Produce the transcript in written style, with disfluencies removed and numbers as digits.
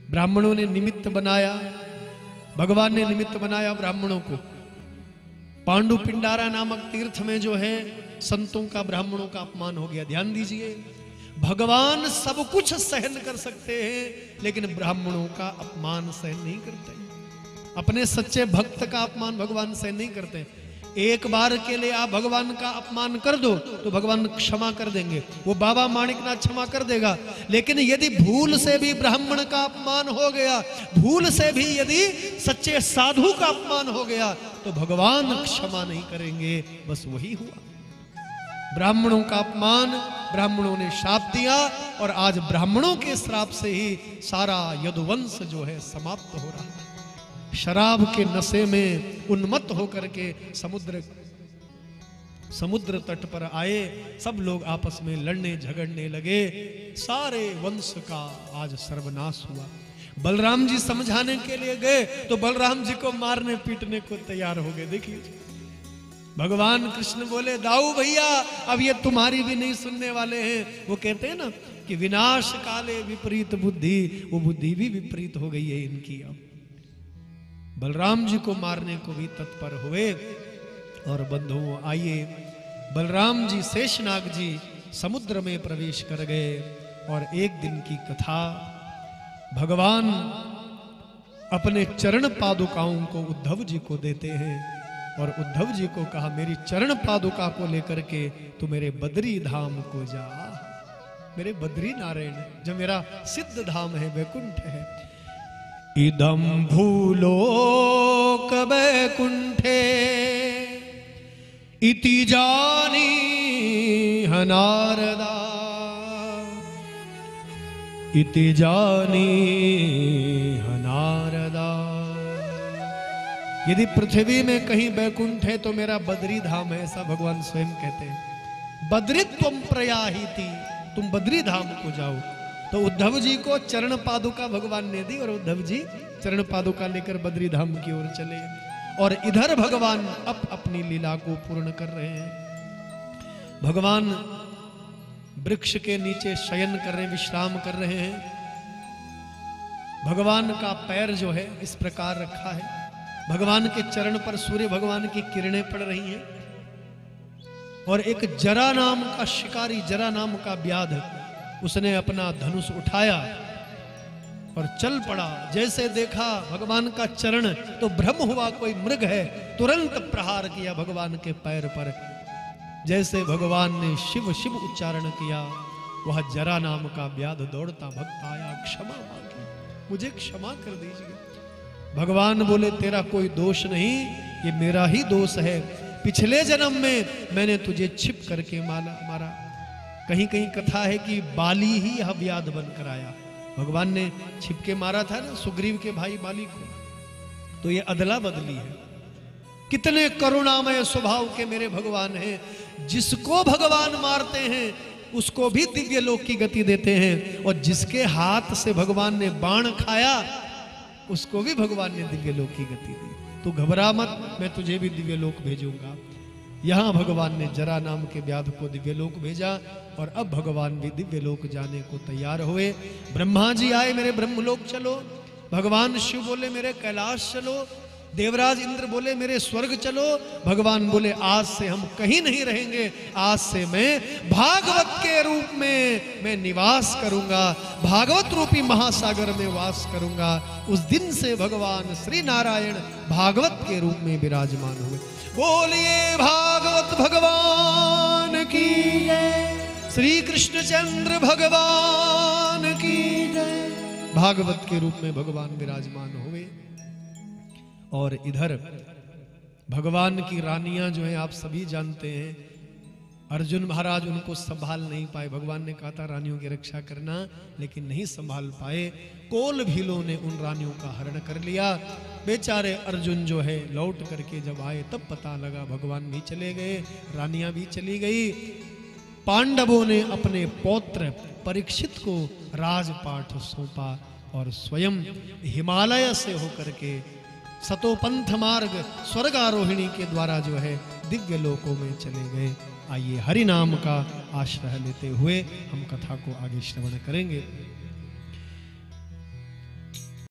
ब्राह्मणों ने निमित्त बनाया, भगवान ने निमित्त बनाया ब्राह्मणों को। पांडु पिंडारा नामक तीर्थ में जो है संतों का, ब्राह्मणों का अपमान हो गया। ध्यान दीजिए, भगवान सब कुछ सहन कर सकते हैं, लेकिन ब्राह्मणों का अपमान सहन नहीं करते। अपने सच्चे भक्त का अपमान भगवान सहन नहीं करते। एक बार के लिए आप भगवान का अपमान कर दो तो भगवान क्षमा कर देंगे, वो बाबा माणिकनाथ क्षमा कर देगा। लेकिन यदि भूल से भी ब्राह्मण का अपमान हो गया, भूल से भी यदि सच्चे साधु का अपमान हो गया, तो भगवान क्षमा नहीं करेंगे। बस वही हुआ, ब्राह्मणों का अपमान, ब्राह्मणों ने श्राप दिया, और आज ब्राह्मणों के श्राप से ही सारा यदुवंश जो है समाप्त हो रहा है। शराब के नशे में उन्मत्त होकर के समुद्र तट पर आए, सब लोग आपस में लड़ने झगड़ने लगे, सारे वंश का आज सर्वनाश हुआ। बलराम जी समझाने के लिए गए तो बलराम जी को मारने पीटने को तैयार हो गए। देखिए, भगवान कृष्ण बोले, दाऊ भैया अब ये तुम्हारी भी नहीं सुनने वाले हैं। वो कहते हैं ना कि विनाश काले विपरीत बुद्धि, वो बुद्धि भी विपरीत हो गई है इनकी। अब बलराम जी को मारने को भी तत्पर हुए। और बंधुओं, आइए, बलराम जी शेषनाग जी समुद्र में प्रवेश कर गए। और एक दिन की कथा, भगवान अपने चरण पादुकाओं को उद्धव जी को देते हैं, और उद्धव जी को कहा, मेरी चरण पादुका को लेकर के तू मेरे बद्री धाम को जा, मेरे बद्री नारायण, जो मेरा सिद्ध धाम है, वैकुंठ है। इदं भूलोक वैकुंठे इति जानीह नारदा, इति जानीह नारदा। यदि पृथ्वी में कहीं वैकुंठ है तो मेरा बद्री धाम है, ऐसा भगवान स्वयं कहते हैं। बद्रीत्वं प्रयाहिति, तुम बद्री धाम को जाओ। तो उद्धव जी को चरण पादुका भगवान ने दी, और उद्धव जी चरण पादुका लेकर बद्री धाम की ओर चले। और इधर भगवान अब अपनी लीला को पूर्ण कर रहे हैं। भगवान वृक्ष के नीचे शयन कर रहे हैं, विश्राम कर रहे हैं। भगवान का पैर जो है इस प्रकार रखा है, भगवान के चरण पर सूर्य भगवान की किरणें पड़ रही हैं। और एक जरा नाम का शिकारी, जरा नाम का व्याध, उसने अपना धनुष उठाया और चल पड़ा। जैसे देखा भगवान का चरण तो भ्रम हुआ कोई मृग है, तुरंत प्रहार किया भगवान के पैर पर। जैसे भगवान ने शिव शिव उच्चारण किया, वह जरा नाम का व्याध दौड़ता भक्त आया, क्षमा मांगी, मुझे क्षमा कर दीजिए। भगवान बोले, तेरा कोई दोष नहीं, ये मेरा ही दोष है। पिछले जन्म में मैंने तुझे छिप करके मारा। कहीं कहीं कथा है कि बाली ही यह व्याध बनकर आया, भगवान ने छिपके मारा था ना सुग्रीव के भाई बाली को। तो ये अदला बदली है। कितने करुणामय स्वभाव के मेरे भगवान हैं, जिसको भगवान मारते हैं उसको भी दिव्य लोक की गति देते हैं, और जिसके हाथ से भगवान ने बाण खाया उसको भी भगवान ने दिव्य लोक की गति दी। तू घबरा मत, मैं तुझे भी दिव्य लोक भेजूंगा। यहां भगवान ने जरा नाम के व्याध को दिव्य लोक भेजा, और अब भगवान भी दिव्य लोक जाने को तैयार हुए। ब्रह्मा जी आए, मेरे ब्रह्मलोक चलो। भगवान शिव बोले, मेरे कैलाश चलो। देवराज इंद्र बोले, मेरे स्वर्ग चलो। भगवान बोले, आज से हम कहीं नहीं रहेंगे, आज से मैं भागवत के रूप में मैं निवास करूंगा, भागवत रूपी महासागर में वास करूंगा। उस दिन से भगवान श्री नारायण भागवत के रूप में विराजमान हुए। बोलिए भागवत भगवान की जय, श्री कृष्णचंद्र भगवान की जय। भागवत के रूप में भगवान विराजमान हुए। और इधर भगवान की रानियां जो है आप सभी जानते हैं, अर्जुन महाराज उनको संभाल नहीं पाए। भगवान ने कहा था रानियों की रक्षा करना, लेकिन नहीं संभाल पाए। कोल भीलों ने उन रानियों का हरण कर लिया। बेचारे अर्जुन जो है लौट करके जब आए तब पता लगा भगवान भी चले गए, रानियां भी चली गई। पांडवों ने अपने पौत्र परीक्षित को राजपाठ सौंपा और स्वयं हिमालय से होकर के सतोपंथ मार्ग स्वर्गारोहिणी के द्वारा जो है दिव्य लोकों में चले गए। आइए हरि नाम का आश्रय लेते हुए हम कथा को आगे श्रवण करेंगे।